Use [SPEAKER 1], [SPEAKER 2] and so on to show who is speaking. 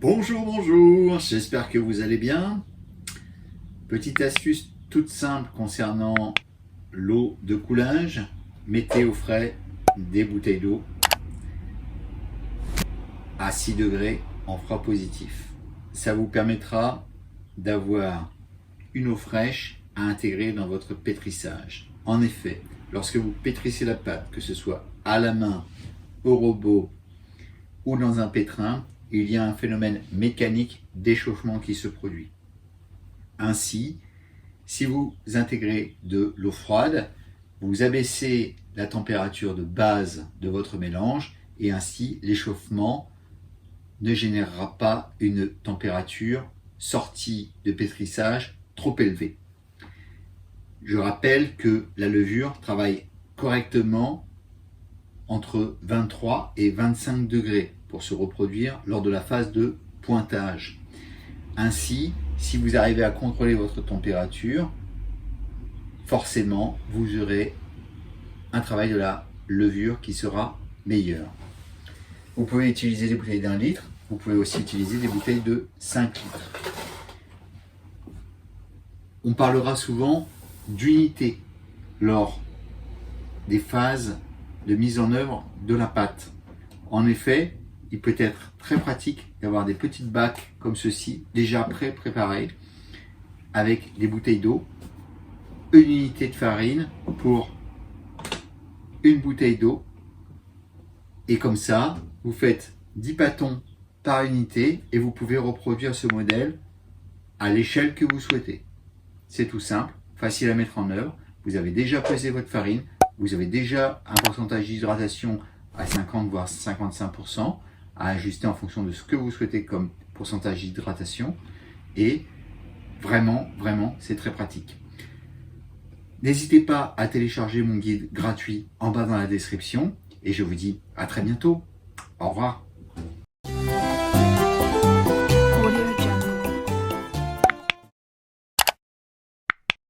[SPEAKER 1] Bonjour, bonjour, j'espère que vous allez bien. Petite astuce toute simple concernant l'eau de coulage. Mettez au frais des bouteilles d'eau à 6 degrés en froid positif. Ça vous permettra d'avoir une eau fraîche à intégrer dans votre pétrissage. En effet, lorsque vous pétrissez la pâte, que ce soit à la main, au robot ou dans un pétrin, il y a un phénomène mécanique d'échauffement qui se produit. Ainsi, si vous intégrez de l'eau froide, vous abaissez la température de base de votre mélange et ainsi l'échauffement ne générera pas une température sortie de pétrissage trop élevée. Je rappelle que la levure travaille correctement entre 23 et 25 degrés pour se reproduire lors de la phase de pointage. Ainsi, si vous arrivez à contrôler votre température, forcément, vous aurez un travail de la levure qui sera meilleur. Vous pouvez utiliser des bouteilles d'1 litre, vous pouvez aussi utiliser des bouteilles de 5 litres. On parlera souvent d'unité lors des phases de mise en œuvre de la pâte. En effet, il peut être très pratique d'avoir des petites bacs comme ceci, déjà préparés, avec des bouteilles d'eau, une unité de farine pour une bouteille d'eau, et comme ça, vous faites 10 pâtons par unité et vous pouvez reproduire ce modèle à l'échelle que vous souhaitez. C'est tout simple, facile à mettre en œuvre. Vous avez déjà pesé votre farine, vous avez déjà un pourcentage d'hydratation à 50 voire 55%, à ajuster en fonction de ce que vous souhaitez comme pourcentage d'hydratation, et vraiment, c'est très pratique. N'hésitez pas à télécharger mon guide gratuit en bas dans la description, et je vous dis à très bientôt. Au revoir.